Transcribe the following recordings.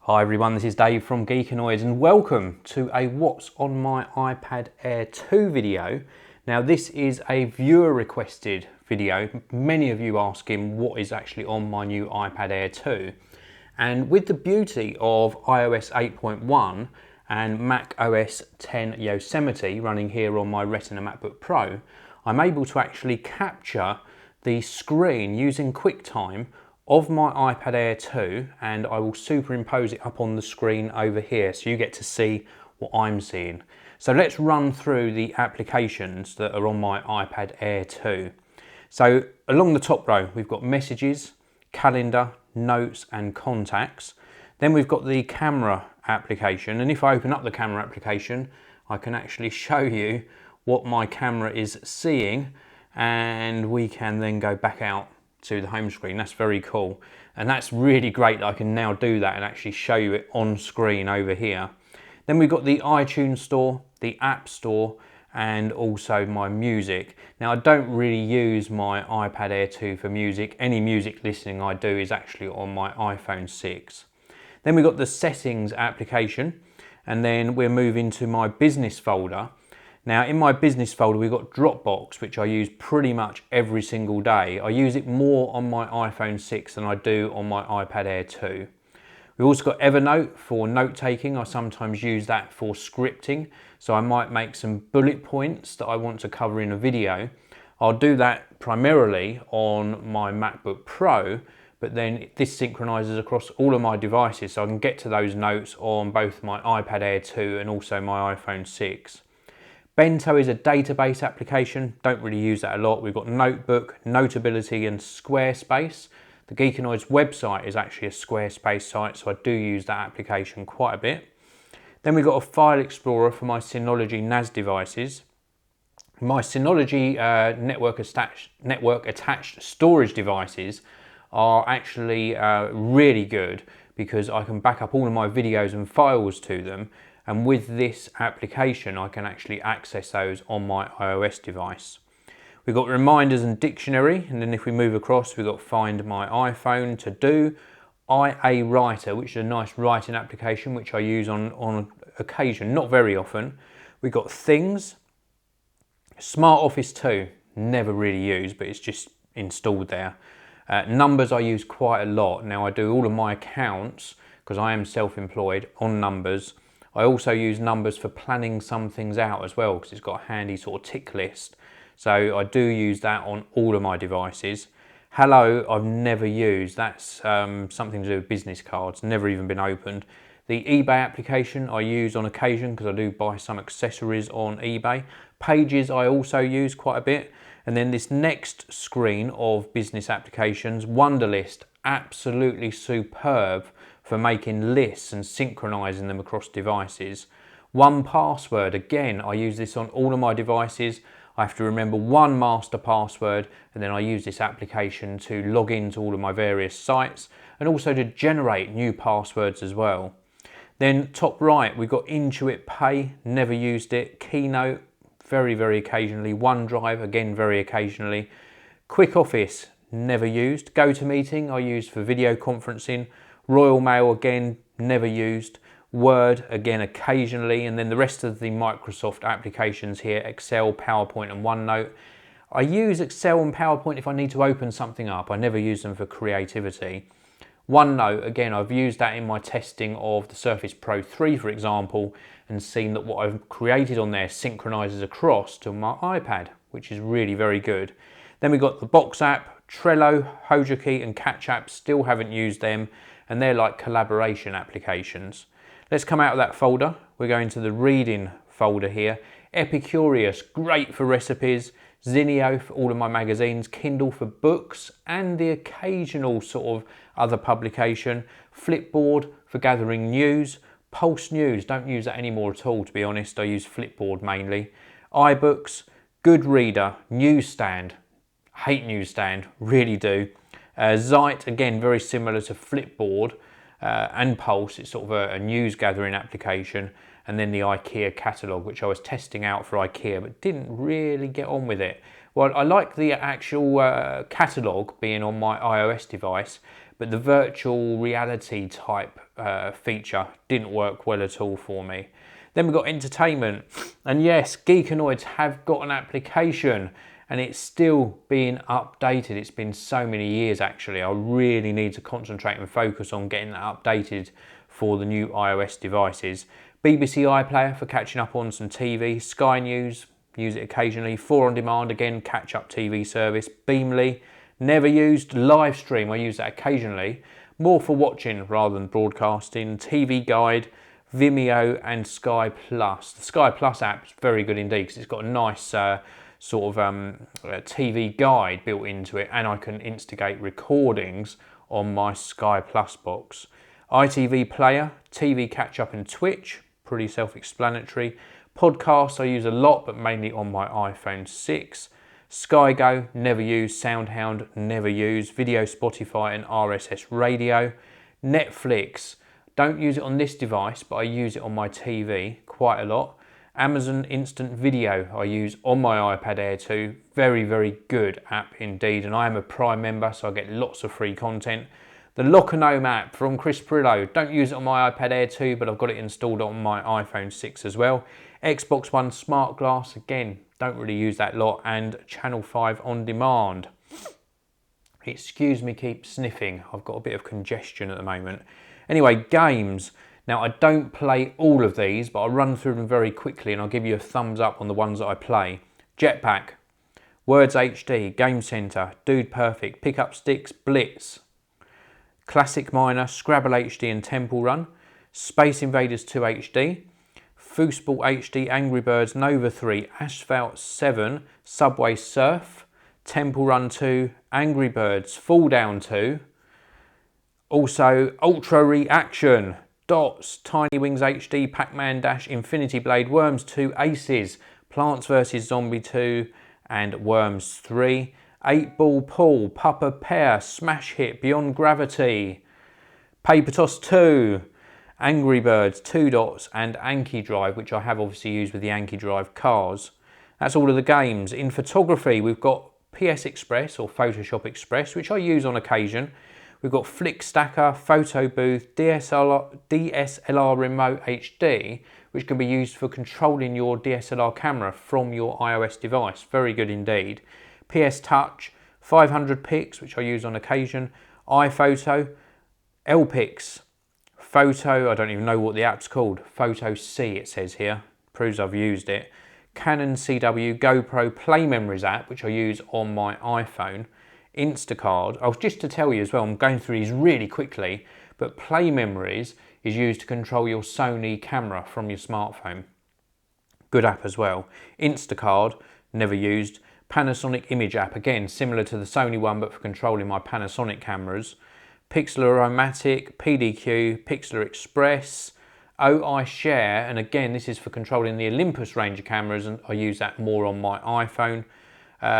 Hi everyone, this is Dave from Geekanoids and welcome to a What's on my iPad Air 2 video. Now this is a viewer requested video, many of you asking what is actually on my new iPad Air 2. And with the beauty of iOS 8.1 and Mac OS 10 Yosemite running here on my Retina MacBook Pro, I'm able to actually capture the screen using QuickTime of my iPad Air 2, and I will superimpose it up on the screen over here so you get to see what I'm seeing. So let's run through the applications that are on my iPad Air 2. So along the top row we've got messages, calendar, notes and contacts. Then we've got the camera application, and if I open up the camera application I can actually show you what my camera is seeing, and we can then go back out to the home screen. That's very cool, and that's really great that I can now do that and actually show you it on screen over here. Then we've got the iTunes store, the App Store, and also my music. Now I don't really use my iPad Air 2 for music. Any music listening I do is actually on my iPhone 6. Then we've got the settings application, and then we're moving to my business folder. Now in my business folder we've got Dropbox, which I use pretty much every single day. I use it more on my iPhone 6 than I do on my iPad Air 2. We've also got Evernote for note taking. I sometimes use that for scripting, so I might make some bullet points that I want to cover in a video. I'll do that primarily on my MacBook Pro, but then this synchronizes across all of my devices, so I can get to those notes on both my iPad Air 2 and also my iPhone 6. Bento is a database application, don't really use that a lot. We've got Notebook, Notability and Squarespace. The Geekanoids website is actually a Squarespace site, so I do use that application quite a bit. Then we've got a File Explorer for my Synology NAS devices. My Synology network attached storage devices are actually really good because I can back up all of my videos and files to them. And with this application I can actually access those on my iOS device. We've got reminders and dictionary, and then if we move across we've got Find My iPhone, To Do, IA Writer, which is a nice writing application which I use on occasion, not very often. We've got Things, Smart Office 2, never really used but it's just installed there. Numbers I use quite a lot. Now I do all of my accounts because I am self-employed on Numbers. I also use Numbers for planning some things out as well because it's got a handy sort of tick list. So I do use that on all of my devices. Hello I've never used. That's something to do with business cards, never even been opened. The eBay application I use on occasion because I do buy some accessories on eBay. Pages I also use quite a bit. And then this next screen of business applications, Wunderlist, absolutely superb for making lists and synchronizing them across devices. 1Password, again, I use this on all of my devices. I have to remember one master password, and then I use this application to log into all of my various sites and also to generate new passwords as well. Then top right, we've got Intuit Pay, never used it. Keynote, very occasionally. OneDrive, again, very occasionally. Quick Office, never used. GoToMeeting, I use for video conferencing. Royal Mail, again, never used. Word, again, occasionally. And then the rest of the Microsoft applications here, Excel, PowerPoint and OneNote. I use Excel and PowerPoint if I need to open something up. I never use them for creativity. OneNote, again, I've used that in my testing of the Surface Pro 3, for example, and seen that what I've created on there synchronizes across to my iPad, which is really very good. Then we've got the Box app, Trello, Hojaki and Catch app, still haven't used them, and they're like collaboration applications. Let's come out of that folder. We're going to the reading folder here. Epicurious, great for recipes. Zinio for all of my magazines. Kindle for books and the occasional sort of other publication. Flipboard for gathering news. Pulse News, don't use that anymore at all, to be honest. I use Flipboard mainly. iBooks, Goodreader, Newsstand. Hate Newsstand, really do. Zite, again, very similar to Flipboard and Pulse. It's sort of a news gathering application. And then the IKEA catalogue, which I was testing out for IKEA, but didn't really get on with it. Well, I like the actual catalogue being on my iOS device, but the virtual reality type feature. Didn't work well at all for me. Then we've got entertainment, and yes, Geekanoids have got an application and it's still being updated. It's been so many years actually. I really need to concentrate and focus on getting that updated for the new iOS devices. BBC iPlayer for catching up on some TV, Sky News, use it occasionally, 4 on Demand, again, catch up TV service, Beamly, never used, Livestream, I use that occasionally, more for watching rather than broadcasting, TV Guide, Vimeo and Sky Plus. The Sky Plus app is very good indeed because it's got a nice TV guide built into it, and I can instigate recordings on my Sky Plus box. ITV Player, TV Catch Up and Twitch, pretty self-explanatory. Podcasts I use a lot, but mainly on my iPhone 6. Sky Go, never use. Soundhound, never use. Video Spotify and RSS Radio. Netflix, don't use it on this device, but I use it on my TV quite a lot. Amazon Instant Video I use on my iPad Air 2. Very, very good app indeed, and I am a Prime member, so I get lots of free content. The Lock and Home app from Chris Perillo. Don't use it on my iPad Air 2, but I've got it installed on my iPhone 6 as well. Xbox One Smart Glass, again, don't really use that lot. And Channel 5 On Demand. Excuse me, keep sniffing. I've got a bit of congestion at the moment. Anyway, games. Now, I don't play all of these, but I'll run through them very quickly and I'll give you a thumbs up on the ones that I play. Jetpack, Words HD, Game Center, Dude Perfect, Pickup Sticks, Blitz, Classic Miner, Scrabble HD and Temple Run, Space Invaders 2 HD, Foosball HD, Angry Birds, Nova 3, Asphalt 7, Subway Surf, Temple Run 2, Angry Birds, Fall Down 2, also Ultra Reaction, Dots, Tiny Wings HD, Pac-Man Dash, Infinity Blade, Worms 2, Aces, Plants vs Zombie 2 and Worms 3, 8-Ball Pool, Pupper Pear, Smash Hit, Beyond Gravity, Paper Toss 2, Angry Birds, 2 Dots and Anki Drive, which I have obviously used with the Anki Drive cars. That's all of the games. In photography, we've got PS Express or Photoshop Express, which I use on occasion. We've got Flick Stacker, Photo Booth, DSLR Remote HD, which can be used for controlling your DSLR camera from your iOS device. Very good indeed. PS Touch, 500 Pix, which I use on occasion. iPhoto, LPix, Photo, I don't even know what the app's called. Photo C it says here, proves I've used it. Canon CW, GoPro, Play Memories app, which I use on my iPhone. Instacard, just to tell you as well, I'm going through these really quickly, but Play Memories is used to control your Sony camera from your smartphone. Good app as well. Instacard, never used. Panasonic Image app, again, similar to the Sony one, but for controlling my Panasonic cameras. Pixeler-O-Matic, PDQ, Pixeler Express, OI Share, and again, this is for controlling the Olympus range of cameras, and I use that more on my iPhone.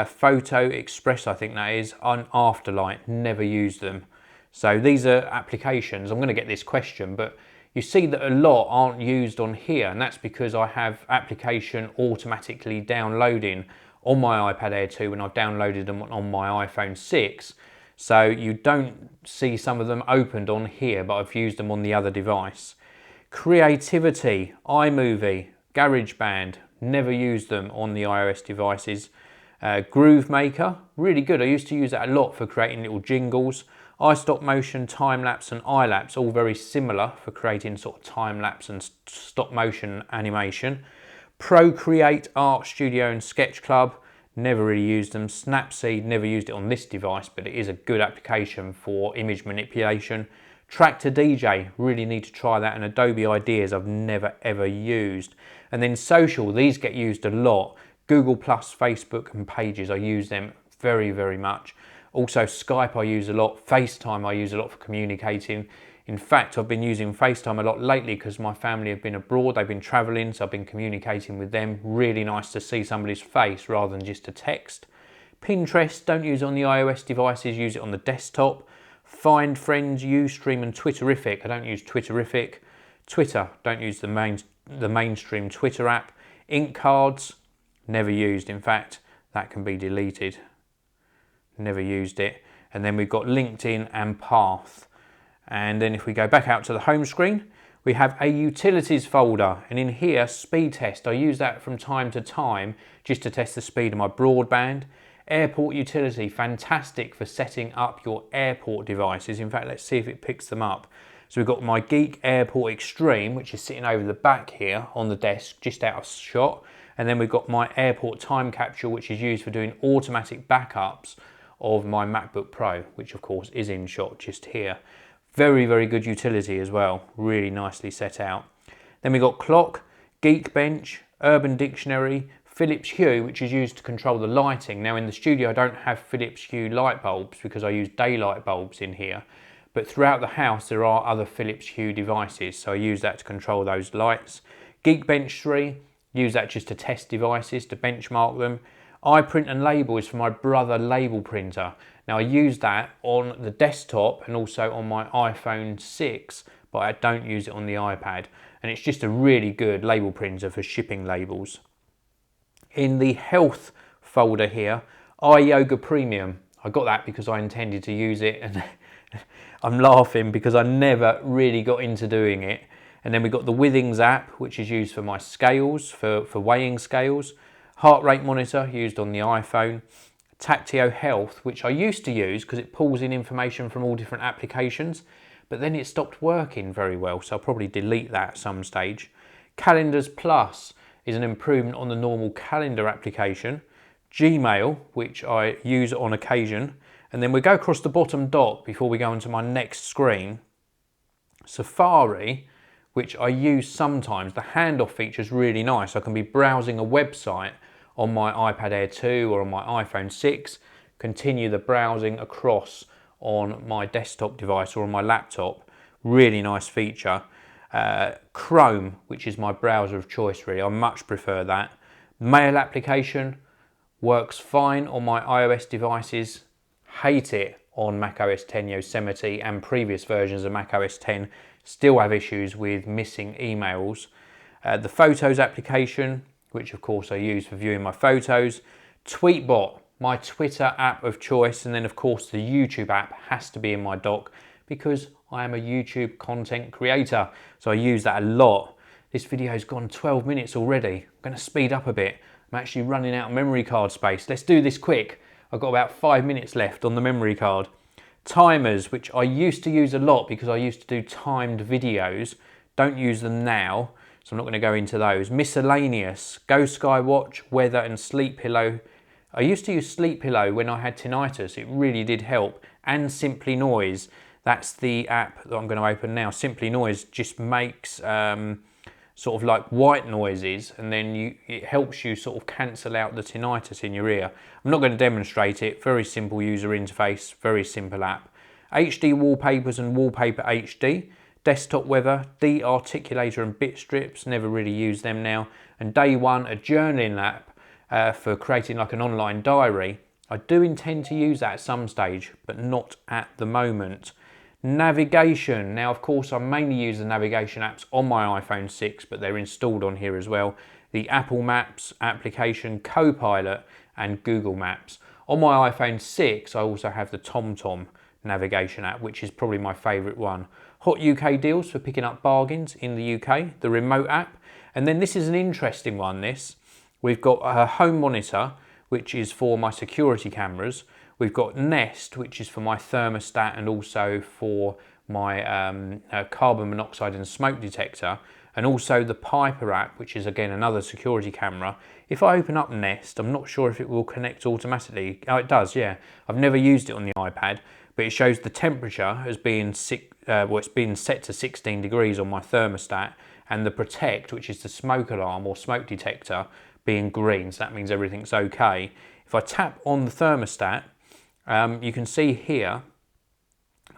Photo Express, I think that is, on Afterlight, never used them. So these are applications. I'm going to get this question, but you see that a lot aren't used on here, and that's because I have application automatically downloading on my iPad Air 2 when I've downloaded them on my iPhone 6. So you don't see some of them opened on here, but I've used them on the other device. Creativity, iMovie, GarageBand, never used them on the iOS devices. Groove Maker, really good. I used to use that a lot for creating little jingles. iStop Motion, Time-Lapse and iLapse, all very similar for creating sort of time-lapse and stop motion animation. Procreate, Art Studio and Sketch Club, never really used them. Snapseed, never used it on this device, but it is a good application for image manipulation. Tractor DJ, really need to try that. And Adobe Ideas, I've never ever used. And then social, these get used a lot. Google Plus, Facebook and Pages, I use them very, very much. Also Skype I use a lot, FaceTime I use a lot for communicating. In fact, I've been using FaceTime a lot lately because my family have been abroad, they've been traveling, so I've been communicating with them. Really nice to see somebody's face rather than just a text. Pinterest, don't use it on the iOS devices, use it on the desktop. Find Friends, Ustream and Twitterific, I don't use Twitterific. Twitter, don't use the mainstream Twitter app. Ink Cards, never used. In fact, that can be deleted. Never used it. And then we've got LinkedIn and Path. And then if we go back out to the home screen, we have a utilities folder, and in here, speed test. I use that from time to time just to test the speed of my broadband. Airport utility, fantastic for setting up your airport devices. In fact, let's see if it picks them up. So we've got my Geek Airport Extreme, which is sitting over the back here on the desk, just out of shot. And then we've got my airport time capsule, which is used for doing automatic backups of my MacBook Pro, which of course is in shot just here. Very, very good utility as well, really nicely set out. Then we've got clock, Geekbench, Urban Dictionary, Philips Hue, which is used to control the lighting. Now in the studio I don't have Philips Hue light bulbs because I use daylight bulbs in here, but throughout the house there are other Philips Hue devices, so I use that to control those lights. Geekbench 3, use that just to test devices, to benchmark them. iPrint and Label is for my brother label printer. Now I use that on the desktop and also on my iPhone 6, but I don't use it on the iPad. And it's just a really good label printer for shipping labels. In the health folder here, iYoga Premium. I got that because I intended to use it, and I'm laughing because I never really got into doing it. And then we've got the Withings app, which is used for my scales, for weighing scales. Heart rate monitor, used on the iPhone. Tactio Health, which I used to use because it pulls in information from all different applications, but then it stopped working very well, so I'll probably delete that at some stage. Calendars Plus is an improvement on the normal calendar application. Gmail, which I use on occasion. And then we go across the bottom dock before we go into my next screen. Safari, which I use sometimes. The handoff feature is really nice. I can be browsing a website on my iPad Air 2 or on my iPhone 6, continue the browsing across on my desktop device or on my laptop. Really nice feature. Chrome, which is my browser of choice really, I much prefer that. Mail application works fine on my iOS devices, hate it on macOS 10 Yosemite and previous versions of macOS 10, still have issues with missing emails. The Photos application, which of course I use for viewing my photos. Tweetbot, my Twitter app of choice, and then of course the YouTube app has to be in my dock because I am a YouTube content creator, so I use that a lot. This video's gone 12 minutes already. I'm going to speed up a bit. I'm actually running out of memory card space. Let's do this quick. I've got about 5 minutes left on the memory card. Timers, which I used to use a lot because I used to do timed videos. Don't use them now, so I'm not going to go into those. Miscellaneous, Go Skywatch, Weather and Sleep Pillow. I used to use Sleep Pillow when I had tinnitus. It really did help. And Simply Noise. That's the app that I'm going to open now. Simply Noise just makes sort of like white noises, and then it helps you sort of cancel out the tinnitus in your ear. I'm not going to demonstrate it. Very simple user interface, very simple app. HD Wallpapers and Wallpaper HD. Desktop Weather, De-Articulator and Bitstrips, never really use them now. And Day One, a journaling app for creating like an online diary. I do intend to use that at some stage, but not at the moment. Navigation, now of course I mainly use the navigation apps on my iPhone 6, but they're installed on here as well. The Apple Maps application, Copilot and Google Maps. On my iPhone 6 I also have the TomTom navigation app, which is probably my favourite one. Hot UK deals for picking up bargains in the UK, the remote app. And then this is an interesting one, this. We've got a home monitor, which is for my security cameras. We've got Nest, which is for my thermostat and also for my carbon monoxide and smoke detector. And also the Piper app, which is again another security camera. If I open up Nest, I'm not sure if it will connect automatically. Oh, it does, yeah. I've never used it on the iPad, but it shows the temperature as being it's been set to 16 degrees on my thermostat, and the Protect, which is the smoke alarm or smoke detector, being green, so that means everything's okay. If I tap on the thermostat, you can see here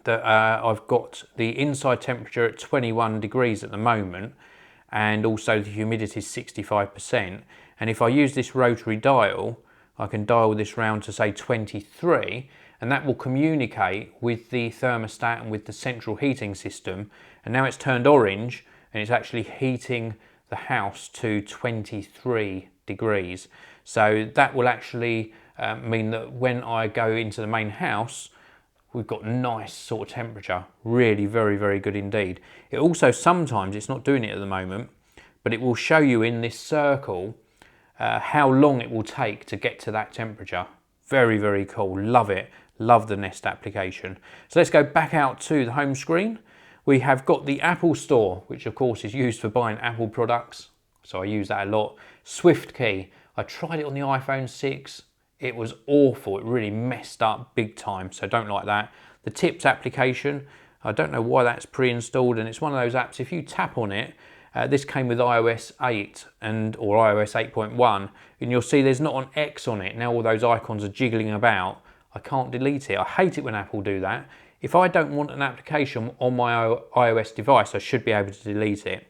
that I've got the inside temperature at 21 degrees at the moment, and also the humidity is 65%. And if I use this rotary dial, I can dial this round to say 23, and that will communicate with the thermostat and with the central heating system. And now it's turned orange, and it's actually heating the house to 23 degrees. So that will actually mean that when I go into the main house, we've got nice sort of temperature. Really very, very good indeed. It also sometimes, it's not doing it at the moment, but it will show you in this circle how long it will take to get to that temperature. Very, very cool. Love it. Love the Nest application. So let's go back out to the home screen. We have got the Apple Store, which of course is used for buying Apple products. So I use that a lot. Swift Key. I tried it on the iPhone 6. It was awful. It really messed up big time. So don't like that. The Tips application. I don't know why that's pre-installed, and it's one of those apps, if you tap on it, this came with iOS 8 or iOS 8.1, and you'll see there's not an X on it. Now all those icons are jiggling about. I can't delete it. I hate it when Apple do that. If I don't want an application on my iOS device, I should be able to delete it.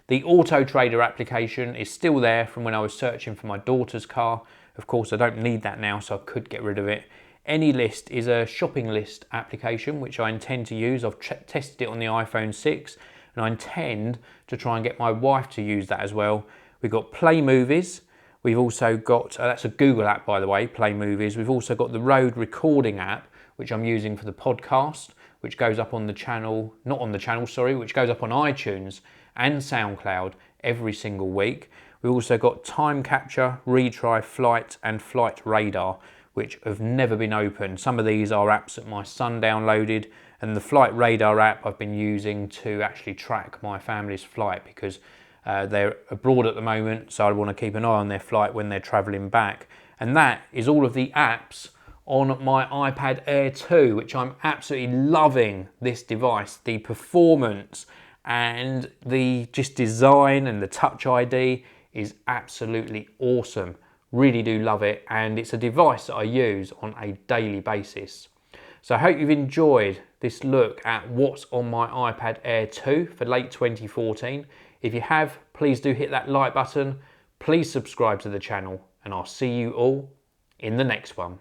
The Auto Trader application is still there from when I was searching for my daughter's car. Of course, I don't need that now, so I could get rid of it. AnyList is a shopping list application, which I intend to use. I've tested it on the iPhone 6, and I intend to try and get my wife to use that as well. We've got Play Movies. We've also got, that's a Google app by the way, Play Movies. We've also got the Road Recording app, which I'm using for the podcast, which goes up on the channel, not on the channel, sorry, which goes up on iTunes and SoundCloud every single week. We've also got Time Capture, Retry, Flight and Flight Radar, which have never been opened. Some of these are apps that my son downloaded, and the Flight Radar app I've been using to actually track my family's flight because they're abroad at the moment, so I want to keep an eye on their flight when they're travelling back. And that is all of the apps on my iPad Air 2, which I'm absolutely loving this device. The performance and the just design and the Touch ID is absolutely awesome. Really do love it, and it's a device that I use on a daily basis. So I hope you've enjoyed this look at what's on my iPad Air 2 for late 2014. If you have, please do hit that like button. Please subscribe to the channel, and I'll see you all in the next one.